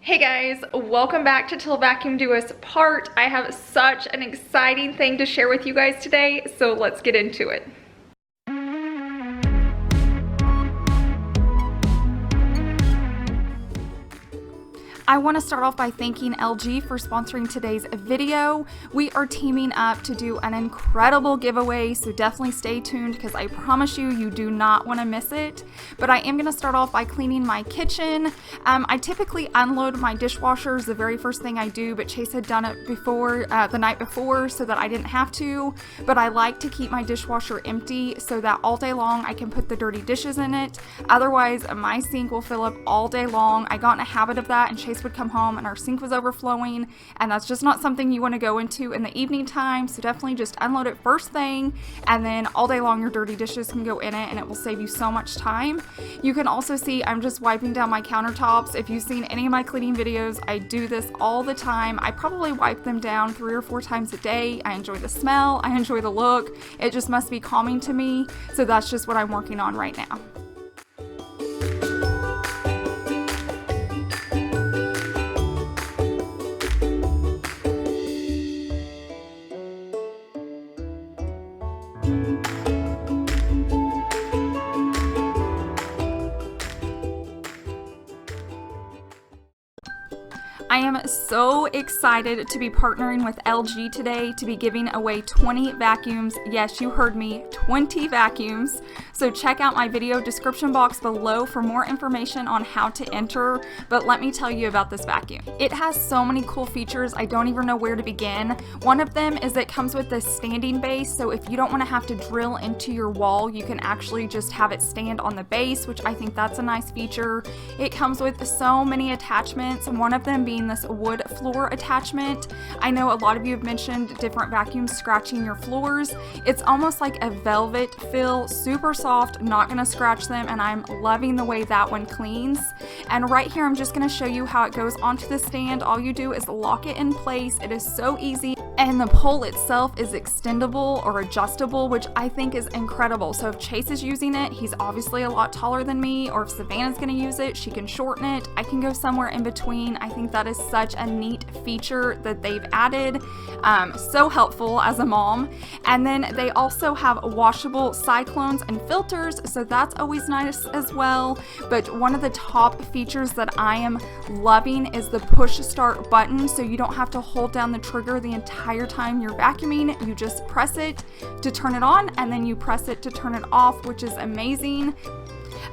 Hey guys, welcome back to Till Vacuum Do Us Part. I have such an exciting thing to share with you guys today, so let's get into it. I want to start off by thanking LG for sponsoring today's video. We are teaming up to do an incredible giveaway, so definitely stay tuned because I promise you do not want to miss it. But I am going to start off by cleaning my kitchen. I typically unload my dishwashers the very first thing I do, but Chase had done it before the night before so that I didn't have to. But I like to keep my dishwasher empty so that all day long I can put the dirty dishes in it. Otherwise, my sink will fill up all day long. I got in a habit of that, and Chase would come home and our sink was overflowing, and that's just not something you want to go into in the evening time. So definitely just unload it first thing, and then all day long your dirty dishes can go in it and it will save you so much time. You can also see I'm just wiping down my countertops. If you've seen any of my cleaning videos, I do this all the time. I probably wipe them down 3 or 4 times a day. I enjoy the smell, I enjoy the look. It just must be calming to me, so that's just what I'm working on right now. I am so excited to be partnering with LG today to be giving away 20 vacuums. Yes, you heard me, 20 vacuums. So check out my video description box below for more information on how to enter. But let me tell you about this vacuum. It has so many cool features, I don't even know where to begin. One of them is it comes with this standing base, so if you don't want to have to drill into your wall, you can actually just have it stand on the base, which I think that's a nice feature. It comes with so many attachments, one of them being this wood floor attachment. I know a lot of you have mentioned different vacuums scratching your floors. It's almost like a velvet feel, super soft, not gonna scratch them, and I'm loving the way that one cleans. And right here I'm just gonna show you how it goes onto the stand. All you do is lock it in place. It is so easy, and the pole itself is extendable or adjustable, which I think is incredible. So if Chase is using it, he's obviously a lot taller than me, or if Savannah's gonna use it, she can shorten it. I can go somewhere in between. I think that is such a neat feature that they've added. So helpful as a mom. And then they also have washable cyclones and filters, so that's always nice as well. But one of the top features that I am loving is the push start button, so you don't have to hold down the trigger the entire time you're vacuuming. You just press it to turn it on, and then you press it to turn it off, which is amazing.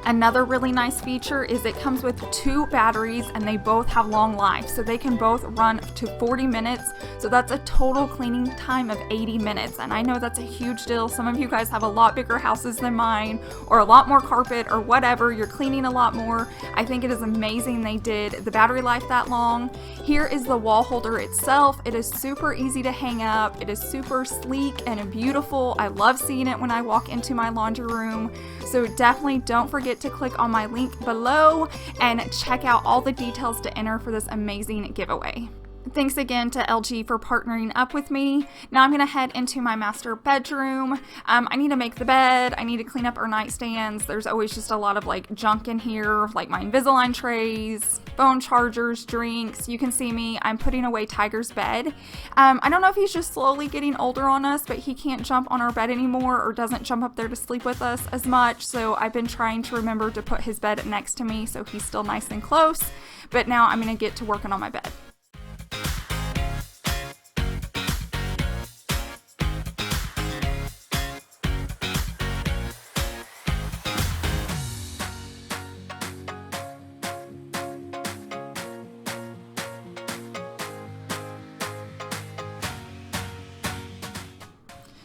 Another really nice feature is it comes with 2 batteries, and they both have long life, so they can both run to 40 minutes. So that's a total cleaning time of 80 minutes, and I know that's a huge deal. Some of you guys have a lot bigger houses than mine, or a lot more carpet, or whatever. You're cleaning a lot more. I think it is amazing they did the battery life that long. Here is the wall holder itself. It is super easy to hang up. It is super sleek and beautiful. I love seeing it when I walk into my laundry room. So definitely don't forget to click on my link below and check out all the details to enter for this amazing giveaway. Thanks again to LG for partnering up with me. Now I'm going to head into my master bedroom. I need to make the bed. I need to clean up our nightstands. There's always just a lot of junk in here, like my Invisalign trays, phone chargers, drinks. You can see me. I'm putting away Tiger's bed. I don't know if he's just slowly getting older on us, but he can't jump on our bed anymore, or doesn't jump up there to sleep with us as much. So I've been trying to remember to put his bed next to me so he's still nice and close. But now I'm going to get to working on my bed.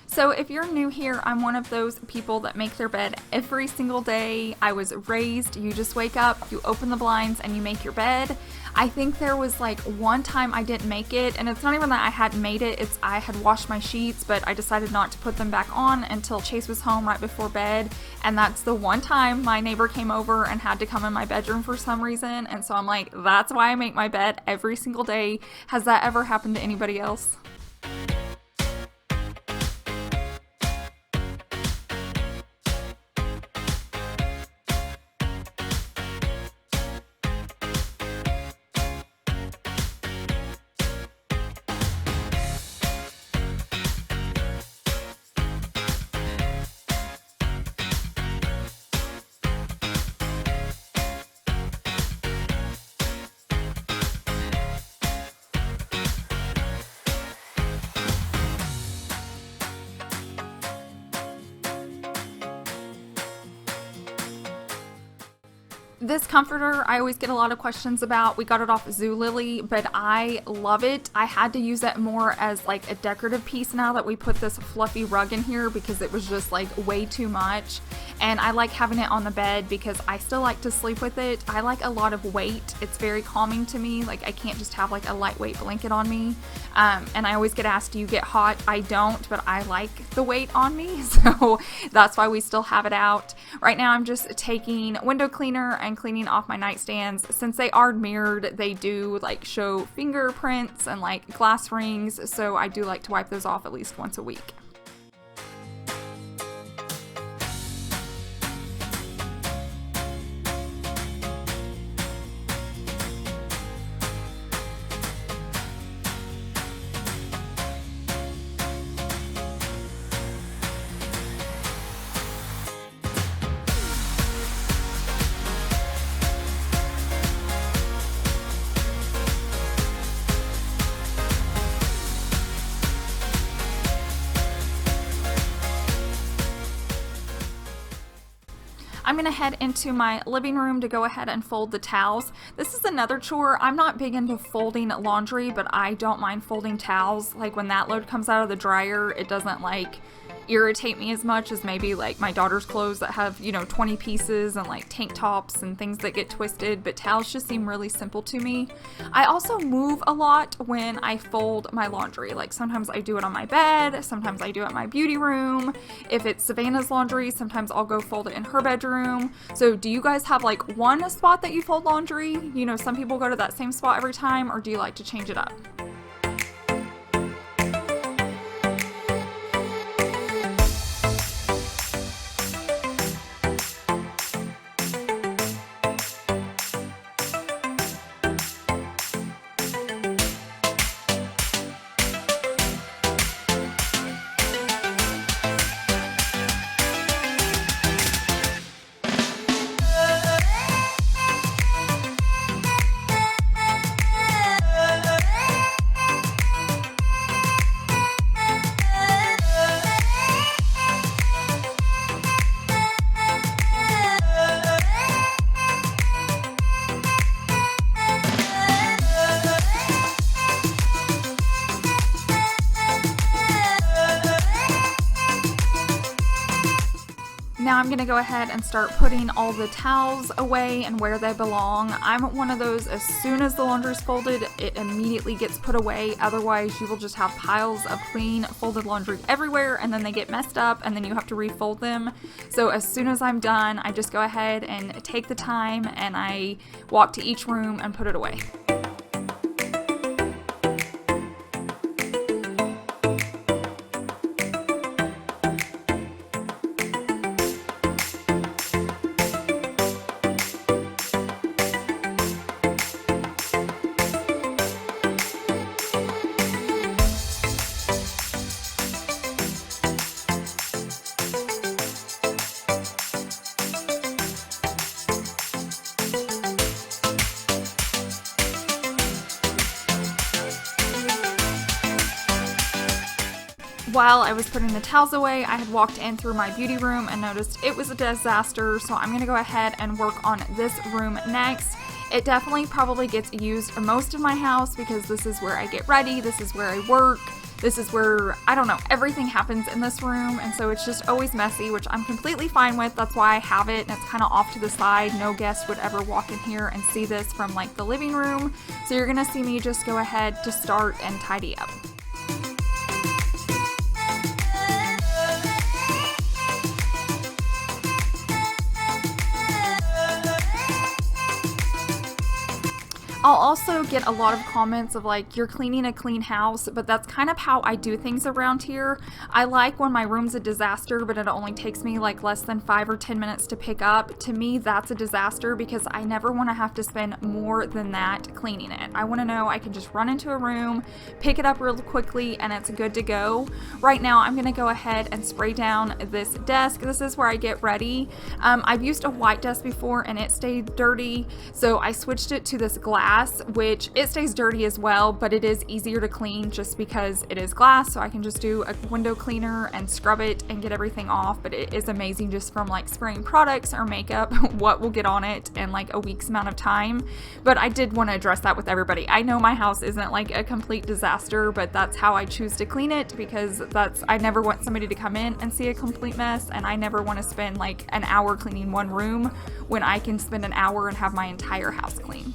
So if you're new here, I'm one of those people that make their bed every single day. I was raised, you just wake up, you open the blinds, and you make your bed. I think there was one time I didn't make it, and it's not even that I hadn't made it, it's I had washed my sheets, but I decided not to put them back on until Chase was home right before bed, and that's the one time my neighbor came over and had to come in my bedroom for some reason, and so I'm like, that's why I make my bed every single day. Has that ever happened to anybody else? This comforter, I always get a lot of questions about. We got it off Zulily, but I love it. I had to use it more as like a decorative piece now that we put this fluffy rug in here because it was just like way too much. And I like having it on the bed because I still like to sleep with it. I like a lot of weight. It's very calming to me. Like I can't just have like a lightweight blanket on me. And I always get asked, do you get hot? I don't, but I like the weight on me. So that's why we still have it out. Right now I'm just taking window cleaner and cleaning off my nightstands. Since they are mirrored, they do like show fingerprints and like glass rings. So I do like to wipe those off at least once a week. I'm gonna head into my living room to go ahead and fold the towels. This is another chore. I'm not big into folding laundry, but I don't mind folding towels. Like when that load comes out of the dryer, it doesn't like irritate me as much as maybe like my daughter's clothes that have, you know, 20 pieces and like tank tops and things that get twisted, but towels just seem really simple to me. I also move a lot when I fold my laundry. Like sometimes I do it on my bed, sometimes I do it in my beauty room. If it's Savannah's laundry, sometimes I'll go fold it in her bedroom. So do you guys have like one spot that you fold laundry? You know, some people go to that same spot every time, or do you like to change it up? Now I'm going to go ahead and start putting all the towels away and where they belong. I'm one of those, as soon as the laundry's folded, it immediately gets put away. Otherwise, you will just have piles of clean folded laundry everywhere, and then they get messed up, and then you have to refold them. So as soon as I'm done, I just go ahead and take the time and I walk to each room and put it away. While I was putting the towels away, I had walked in through my beauty room and noticed it was a disaster, so I'm going to go ahead and work on this room next. It definitely probably gets used most of my house because this is where I get ready, this is where I work, this is where, I don't know, everything happens in this room, and so it's just always messy, which I'm completely fine with. That's why I have it, and it's kind of off to the side. No guest would ever walk in here and see this from like the living room, so you're going to see me just go ahead to start and tidy up. I'll also get a lot of comments of like, you're cleaning a clean house, but that's kind of how I do things around here. I like when my room's a disaster, but it only takes me like less than 5 or 10 minutes to pick up. To me, that's a disaster because I never want to have to spend more than that cleaning it. I want to know I can just run into a room, pick it up real quickly, and it's good to go. Right now, I'm going to go ahead and spray down this desk. This is where I get ready. I've used a white desk before and it stayed dirty, so I switched it to this glass. glass, which it stays dirty as well, but it is easier to clean just because it is glass. So I can just do a window cleaner and scrub it and get everything off. But it is amazing just from like spraying products or makeup, what will get on it in like a week's amount of time. But I did want to address that with everybody. I know my house isn't like a complete disaster, but that's how I choose to clean it, because I never want somebody to come in and see a complete mess, and I never want to spend like an hour cleaning one room when I can spend an hour and have my entire house clean.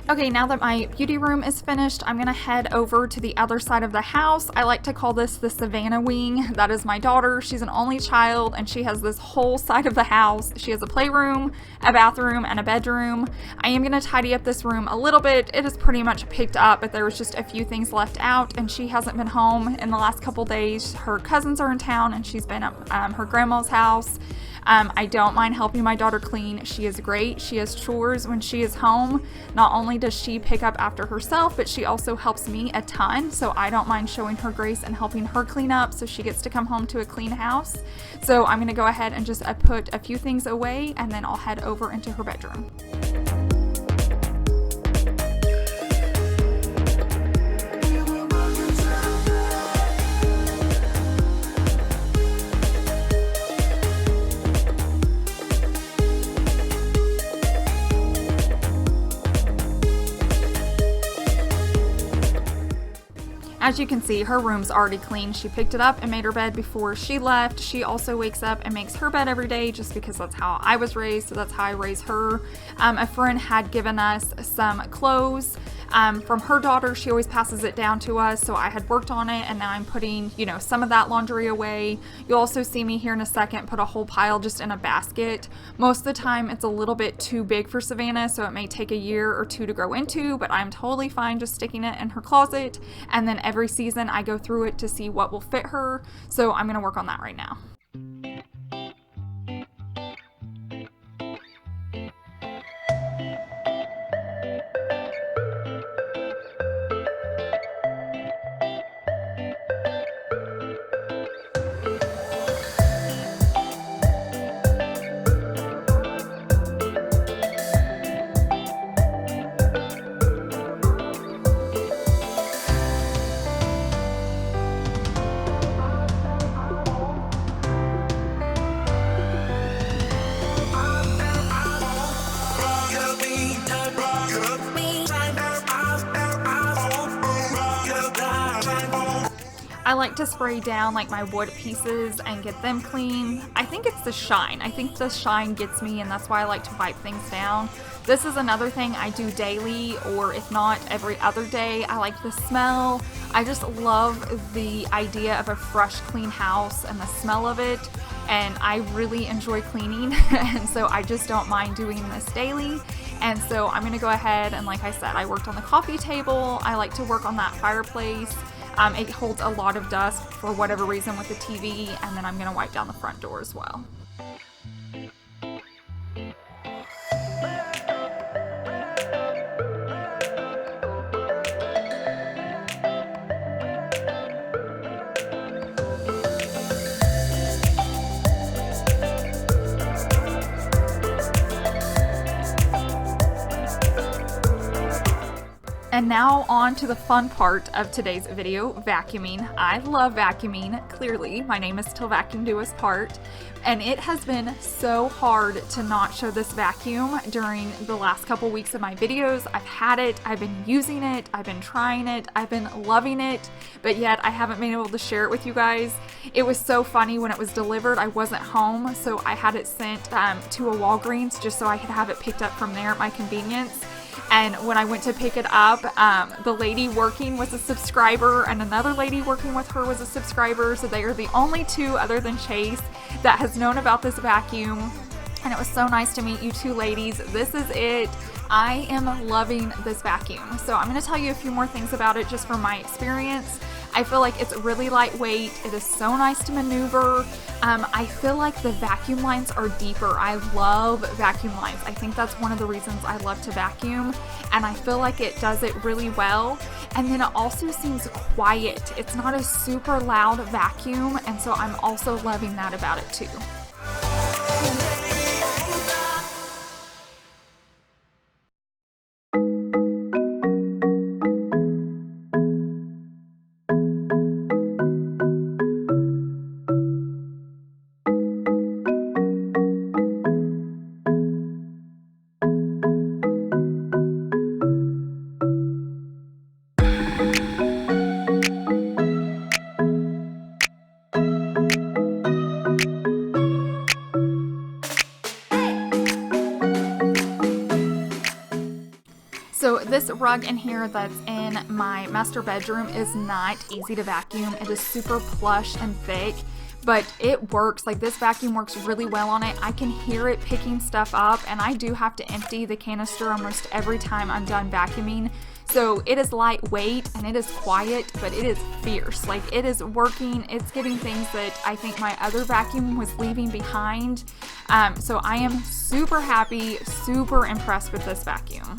Okay, now that my beauty room is finished, I'm gonna head over to the other side of the house. I like to call this the Savannah wing. That is my daughter. She's an only child, and she has this whole side of the house. She has a playroom, a bathroom, and a bedroom. I am gonna tidy up this room a little bit. It is pretty much picked up, but there was just a few things left out, and she hasn't been home in the last couple days. Her cousins are in town, and she's been at her grandma's house. I don't mind helping my daughter clean. She is great. She has chores when she is home. Not only does she pick up after herself, but she also helps me a ton. So I don't mind showing her grace and helping her clean up so she gets to come home to a clean house. So I'm going to go ahead and just put a few things away, and then I'll head over into her bedroom. As you can see, her room's already clean. She picked it up and made her bed before she left. She also wakes up and makes her bed every day just because that's how I was raised, so that's how I raise her. A friend had given us some clothes from her daughter. She always passes it down to us, so I had worked on it, and now I'm putting, some of that laundry away. You'll also see me here in a second put a whole pile just in a basket. Most of the time it's a little bit too big for Savannah, so it may take a year or two to grow into, but I'm totally fine just sticking it in her closet, and then every season I go through it to see what will fit her. So I'm going to work on that right now. I like to spray down like my wood pieces and get them clean. I think it's the shine. I think the shine gets me, and that's why I like to wipe things down. This is another thing I do daily, or if not every other day. I like the smell. I just love the idea of a fresh, clean house and the smell of it. And I really enjoy cleaning, and so I just don't mind doing this daily. And so I'm gonna go ahead and, like I said, I worked on the coffee table. I like to work on that fireplace. It holds a lot of dust for whatever reason with the TV, and then I'm gonna wipe down the front door as well. And now on to the fun part of today's video, vacuuming. I love vacuuming, clearly. My name is Till Vacuum Do Us Part. And it has been so hard to not show this vacuum during the last couple weeks of my videos. I've had it, I've been using it, I've been trying it, I've been loving it, but yet I haven't been able to share it with you guys. It was so funny when it was delivered. I wasn't home, so I had it sent to a Walgreens just so I could have it picked up from there at my convenience. And when I went to pick it up, the lady working was a subscriber and another lady working with her was a subscriber. So they are the only two other than Chase that has known about this vacuum. And it was so nice to meet you two ladies. This is it. I am loving this vacuum. So I'm going to tell you a few more things about it just from my experience. I feel like it's really lightweight. It is so nice to maneuver. I feel like the vacuum lines are deeper. I love vacuum lines. I think that's one of the reasons I love to vacuum, and I feel like it does it really well. And then it also seems quiet. It's not a super loud vacuum, and so I'm also loving that about it too. So this rug in here that's in my master bedroom is not easy to vacuum. It is super plush and thick, but it works. Like, this vacuum works really well on it. I can hear it picking stuff up, and I do have to empty the canister almost every time I'm done vacuuming. So it is lightweight and it is quiet, but it is fierce. Like, it is working. It's getting things that I think my other vacuum was leaving behind. So I am super happy, super impressed with this vacuum.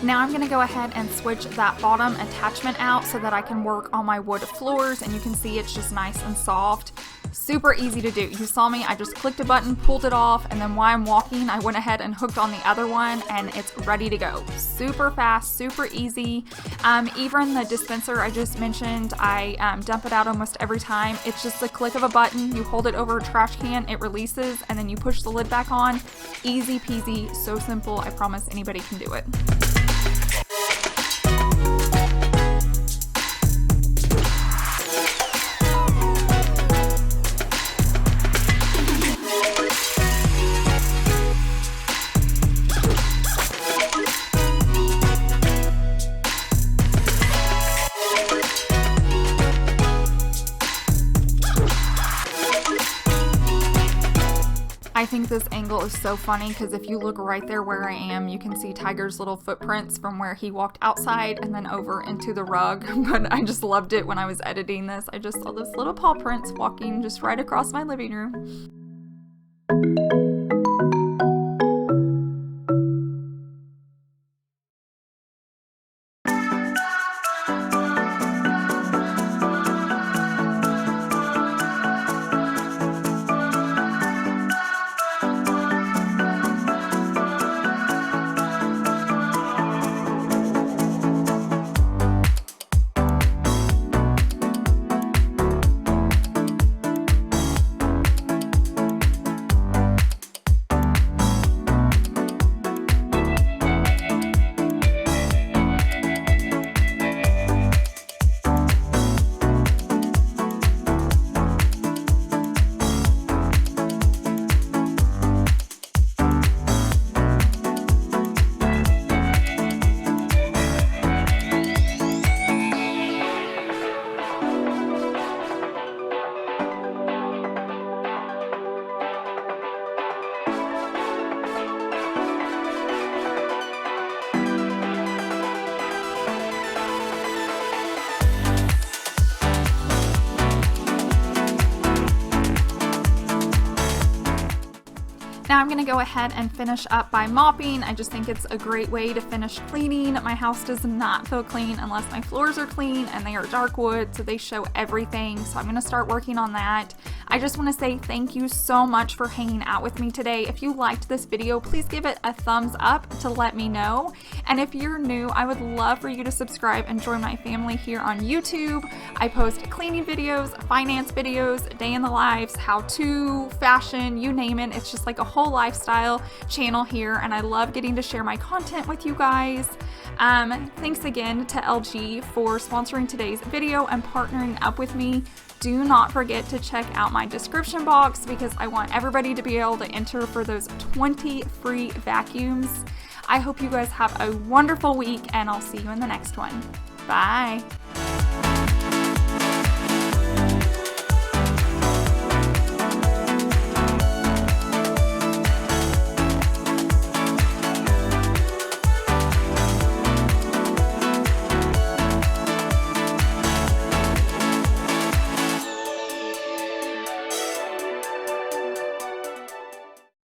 Now I'm going to go ahead and switch that bottom attachment out so that I can work on my wood floors, and you can see it's just nice and soft. Super easy to do. You saw me, I just clicked a button, pulled it off, and then while I'm walking, I went ahead and hooked on the other one, and it's ready to go. Super fast, super easy. Even the dispenser I just mentioned, I dump it out almost every time. It's just a click of a button, you hold it over a trash can, it releases, and then you push the lid back on. Easy peasy, so simple. I promise anybody can do it. I think this angle is so funny because if you look right there where I am, you can see Tiger's little footprints from where he walked outside and then over into the rug. But I just loved it when I was editing this. I just saw this little paw prints walking just right across my living room. Now I'm going to go ahead and finish up by mopping. I just think it's a great way to finish cleaning. My house does not feel clean unless my floors are clean, and they are dark wood, so they show everything. So I'm going to start working on that. I just want to say thank you so much for hanging out with me today. If you liked this video, please give it a thumbs up to let me know. And if you're new, I would love for you to subscribe and join my family here on YouTube. I post cleaning videos, finance videos, day in the lives, how-to, fashion, you name it. It's just like a whole lifestyle channel here, and I love getting to share my content with you guys. Thanks again to LG for sponsoring today's video and partnering up with me. Do not forget to check out my description box because I want everybody to be able to enter for those 20 free vacuums. I hope you guys have a wonderful week, and I'll see you in the next one. Bye.